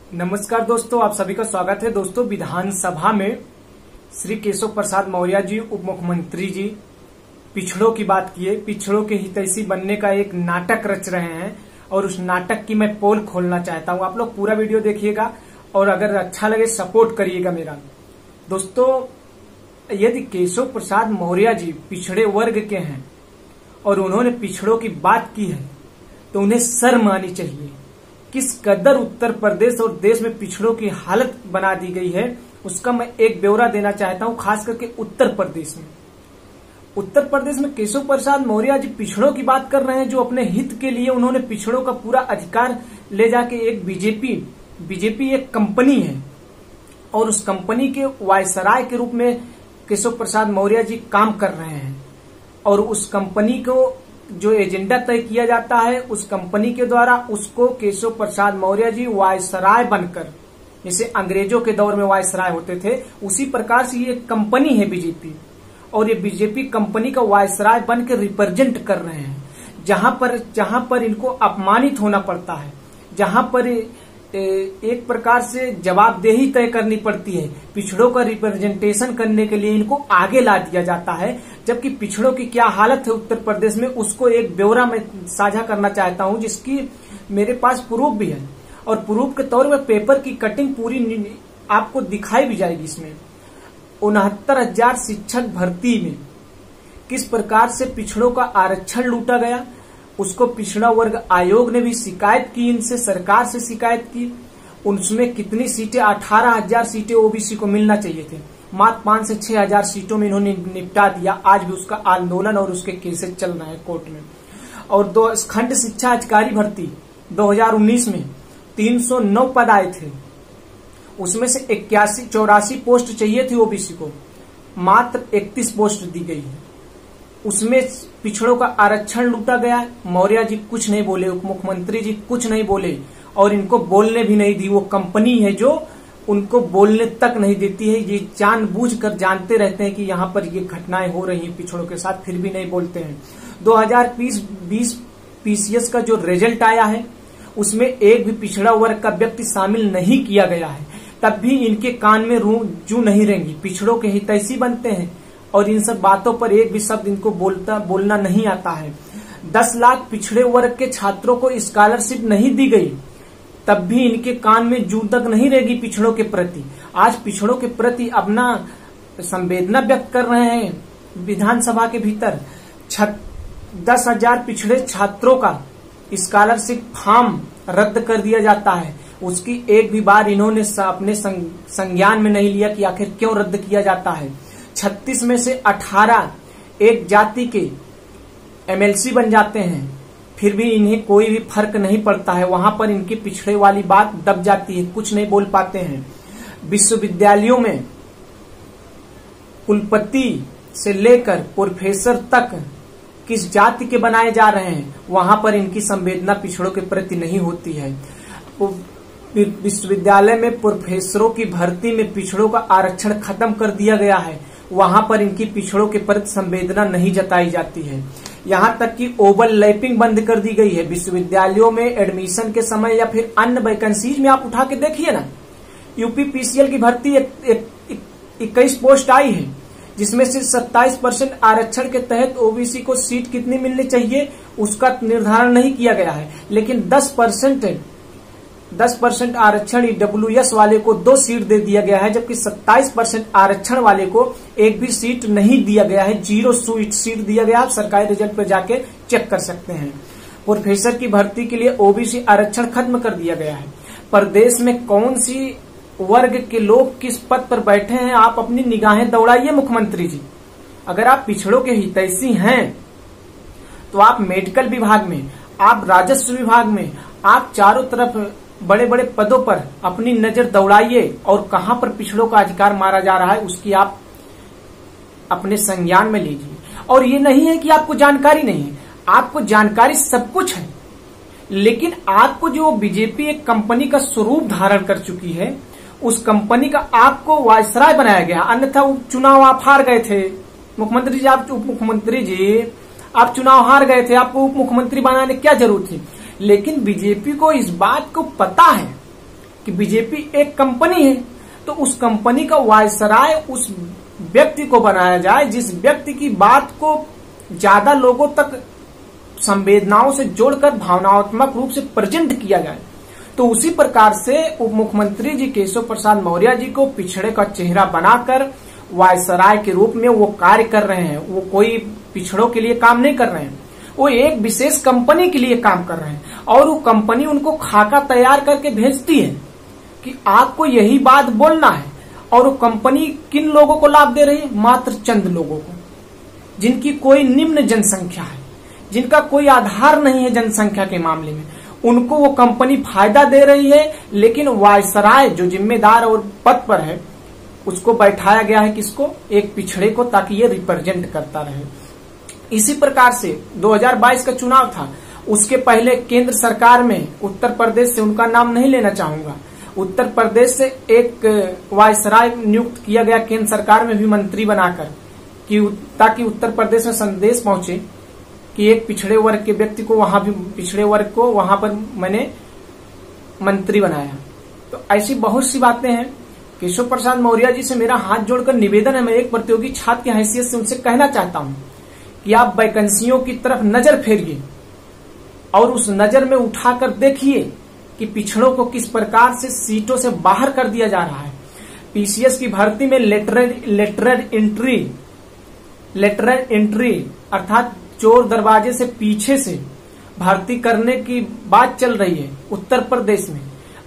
नमस्कार दोस्तों, आप सभी का स्वागत है। दोस्तों, विधानसभा में श्री केशव प्रसाद मौर्य जी उप मुख्यमंत्री जी पिछड़ों की बात किए, पिछड़ों के हितैषी बनने का एक नाटक रच रहे हैं और उस नाटक की मैं पोल खोलना चाहता हूं। आप लोग पूरा वीडियो देखिएगा और अगर अच्छा लगे सपोर्ट करिएगा मेरा। दोस्तों, यदि केशव प्रसाद मौर्य जी पिछड़े वर्ग के हैं और उन्होंने पिछड़ों की बात की है तो उन्हें शर्म आनी चाहिए। किस कदर उत्तर प्रदेश और देश में पिछड़ों की हालत बना दी गई है उसका मैं एक ब्यौरा देना चाहता हूं, खास करके उत्तर प्रदेश में। उत्तर प्रदेश में केशव प्रसाद मौर्य जी पिछड़ों की बात कर रहे हैं, जो अपने हित के लिए उन्होंने पिछड़ों का पूरा अधिकार ले जाके एक बीजेपी एक कंपनी है और उस कंपनी के वायसराय के रूप में केशव प्रसाद मौर्य जी काम कर रहे हैं और उस कंपनी को जो एजेंडा तय किया जाता है उस कंपनी के द्वारा उसको केशव प्रसाद मौर्य जी वायसराय बनकर, जैसे अंग्रेजों के दौर में वायसराय होते थे, उसी प्रकार से ये कंपनी है बीजेपी और ये बीजेपी कंपनी का वायसराय बन के रिप्रेजेंट कर रहे हैं। जहां पर इनको अपमानित होना पड़ता है, जहां पर एक प्रकार से जवाबदेही तय करनी पड़ती है, पिछड़ों का रिप्रेजेंटेशन करने के लिए इनको आगे ला दिया जाता है। जबकि पिछड़ों की क्या हालत है उत्तर प्रदेश में, उसको एक ब्यौरा में साझा करना चाहता हूं, जिसकी मेरे पास प्रूफ भी है और प्रूफ के तौर में पेपर की कटिंग पूरी आपको दिखाई भी जाएगी। इसमें 69,000 शिक्षक भर्ती में किस प्रकार से पिछड़ों का आरक्षण लूटा गया, उसको पिछड़ा वर्ग आयोग ने भी शिकायत की, इनसे सरकार से शिकायत की। उसमें कितनी सीटें, 18,000 सीटें ओबीसी को मिलना चाहिए थे, मात्र 5 से 6,000 सीटों में इन्होंने निपटा दिया। आज भी उसका आंदोलन और उसके केसेस चल रहे हैं कोर्ट में। और खंड शिक्षा अधिकारी भर्ती 2019 में 309 पद आए थे, उसमें से 84 पोस्ट चाहिए थी ओबीसी को, मात्र 31 पोस्ट दी गई है। उसमें पिछड़ों का आरक्षण लूटा गया। मौर्य जी कुछ नहीं बोले, उप मुख्यमंत्री जी कुछ नहीं बोले और इनको बोलने भी नहीं दी। वो कंपनी है जो उनको बोलने तक नहीं देती है। ये जानबूझकर जानते रहते हैं कि यहाँ पर ये घटनाएं हो रही हैं पिछड़ों के साथ, फिर भी नहीं बोलते हैं। 2020 पीसीएस का जो रिजल्ट आया है उसमें एक भी पिछड़ा वर्ग का व्यक्ति शामिल नहीं किया गया है, तब भी इनके कान में जू नहीं रहेंगी। पिछड़ों के हितैषी बनते हैं और इन सब बातों पर एक भी शब्द इनको बोलना नहीं आता है। 10 लाख पिछड़े वर्ग के छात्रों को स्कॉलरशिप नहीं दी गई, तब भी इनके कान में जू तक नहीं रहेगी पिछड़ों के प्रति। आज पिछड़ों के प्रति अपना संवेदना व्यक्त कर रहे हैं विधानसभा के भीतर। 10,000 पिछड़े छात्रों का स्कॉलरशिप फॉर्म रद्द कर दिया जाता है, उसकी एक भी बार इन्होंने अपने संज्ञान में नहीं लिया कि आखिर क्यों रद्द किया जाता है। 36 में से 18 एक जाति के एमएलसी बन जाते हैं, फिर भी इन्हें कोई भी फर्क नहीं पड़ता है। वहां पर इनकी पिछड़े वाली बात दब जाती है, कुछ नहीं बोल पाते हैं। विश्वविद्यालयों में कुलपति से लेकर प्रोफेसर तक किस जाति के बनाए जा रहे हैं, वहां पर इनकी संवेदना पिछड़ों के प्रति नहीं होती है। विश्वविद्यालय में प्रोफेसरों की भर्ती में पिछड़ों का आरक्षण खत्म कर दिया गया है, वहां पर इनकी पिछड़ों के प्रति संवेदना नहीं जताई जाती है। यहां तक कि ओवरलैपिंग बंद कर दी गई है विश्वविद्यालयों में एडमिशन के समय या फिर अन्य वैकेंसीज में। आप उठा के देखिए ना, यूपीपीसीएल की भर्ती 21 पोस्ट आई है, जिसमें से 27% आरक्षण के तहत ओबीसी को सीट कितनी मिलनी चाहिए उसका निर्धारण नहीं किया गया है, लेकिन 10% आरक्षण ईडब्ल्यूएस वाले को 2 सीट दे दिया गया है, जबकि 27% आरक्षण वाले को एक भी सीट नहीं दिया गया है, 0 सीट दिया गया। आप सरकारी रिजल्ट पर जाके चेक कर सकते हैं। प्रोफेसर की भर्ती के लिए ओबीसी आरक्षण खत्म कर दिया गया है। प्रदेश में कौन सी वर्ग के लोग किस पद पर बैठे हैं, आप अपनी निगाहें दौड़ाइए मुख्यमंत्री जी। अगर आप पिछड़ों के हितैषी हैं तो आप मेडिकल विभाग में, आप राजस्व विभाग में, आप चारों तरफ बड़े बड़े पदों पर अपनी नजर दौड़ाइए और कहां पर पिछड़ों का अधिकार मारा जा रहा है उसकी आप अपने संज्ञान में लीजिए। और ये नहीं है कि आपको जानकारी नहीं है, आपको जानकारी सब कुछ है, लेकिन आपको जो बीजेपी एक कंपनी का स्वरूप धारण कर चुकी है, उस कंपनी का आपको वायसराय बनाया गया। अन्यथा चुनाव आप हार गए थे मुख्यमंत्री जी, आप उप मुख्यमंत्री जी आप चुनाव हार गए थे, आपको उप मुख्यमंत्री बनाने की क्या जरूरत थी। लेकिन बीजेपी को इस बात को पता है कि बीजेपी एक कंपनी है, तो उस कंपनी का वायसराय उस व्यक्ति को बनाया जाए जिस व्यक्ति की बात को ज्यादा लोगों तक संवेदनाओं से जोड़कर भावनात्मक रूप से प्रेजेंट किया जाए। तो उसी प्रकार से उप मुख्यमंत्री जी केशव प्रसाद मौर्य जी को पिछड़े का चेहरा बनाकर वायसराय के रूप में वो कार्य कर रहे हैं। वो कोई पिछड़ों के लिए काम नहीं कर रहे हैं, वो एक विशेष कंपनी के लिए काम कर रहे हैं और वो कंपनी उनको खाका तैयार करके भेजती है कि आपको यही बात बोलना है। और वो कंपनी किन लोगों को लाभ दे रही है? मात्र चंद लोगों को, जिनकी कोई निम्न जनसंख्या है, जिनका कोई आधार नहीं है जनसंख्या के मामले में, उनको वो कंपनी फायदा दे रही है। लेकिन वायसराय जो जिम्मेदार और पद पर है उसको बैठाया गया है किसको? एक पिछड़े को, ताकि ये रिप्रेजेंट करता रहे। इसी प्रकार से 2022 का चुनाव था, उसके पहले केंद्र सरकार में उत्तर प्रदेश से, उनका नाम नहीं लेना चाहूंगा, उत्तर प्रदेश से एक वायसराय नियुक्त किया गया केंद्र सरकार में भी मंत्री बनाकर, ताकि उत्तर प्रदेश में संदेश पहुंचे कि एक पिछड़े वर्ग के व्यक्ति को वहां भी, पिछड़े वर्ग को वहां पर मैंने मंत्री बनाया। तो ऐसी बहुत सी बातें हैं। केशव प्रसाद मौर्य जी से मेरा हाथ जोड़कर निवेदन है, मैं एक प्रतियोगी छात्र की हैसियत से उनसे कहना चाहता हूं कि आप वैकेंसियों की तरफ नजर फेरिए और उस नजर में उठाकर देखिए कि पिछड़ों को किस प्रकार से सीटों से बाहर कर दिया जा रहा है। पीसीएस की भर्ती में लेटरल एंट्री अर्थात चोर दरवाजे से पीछे से भर्ती करने की बात चल रही है उत्तर प्रदेश में।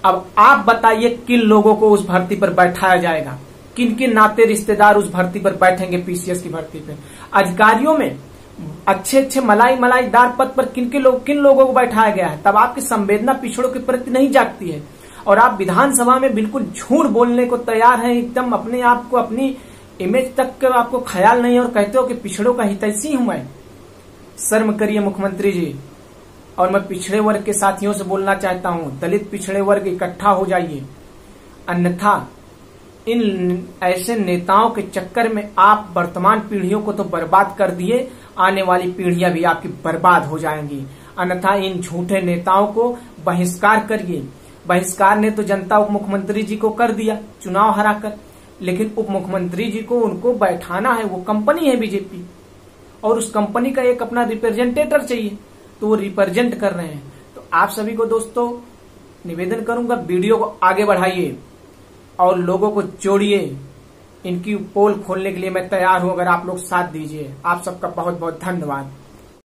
अब आप बताइए किन लोगों को उस भर्ती पर बैठाया जाएगा, किन किन नाते रिश्तेदार उस भर्ती पर बैठेंगे? पीसीएस की भर्ती पर अधिकारियों में अच्छे मलाईदार पद पर किन लोगों को बैठाया गया है? तब आपकी संवेदना पिछड़ों के प्रति नहीं जागती है और आप विधानसभा में बिल्कुल झूठ बोलने को तैयार हैं, एकदम अपने आप को, अपनी इमेज तक का आपको ख्याल नहीं है और कहते हो कि पिछड़ों का हितैषी हूं मैं। शर्म करिए मुख्यमंत्री जी। और मैं पिछड़े वर्ग के साथियों से बोलना चाहता हूं, दलित पिछड़े वर्ग इकट्ठा हो जाइए, अन्यथा इन ऐसे नेताओं के चक्कर में आप वर्तमान पीढ़ियों को तो बर्बाद कर दिए, आने वाली पीढ़ियां भी आपकी बर्बाद हो जाएंगी। अन्यथा इन झूठे नेताओं को बहिष्कार करिए। बहिष्कार ने तो जनता उप मुख्यमंत्री जी को कर दिया चुनाव हराकर, लेकिन उप मुख्यमंत्री जी को उनको बैठाना है। वो कंपनी है बीजेपी और उस कंपनी का एक अपना रिप्रेजेंटेटर चाहिए, तो वो रिप्रेजेंट कर रहे हैं। तो आप सभी को दोस्तों निवेदन करूंगा, वीडियो को आगे बढ़ाइए और लोगों को जोड़िए। इनकी पोल खोलने के लिए मैं तैयार हूं, अगर आप लोग साथ दीजिए। आप सबका बहुत बहुत धन्यवाद।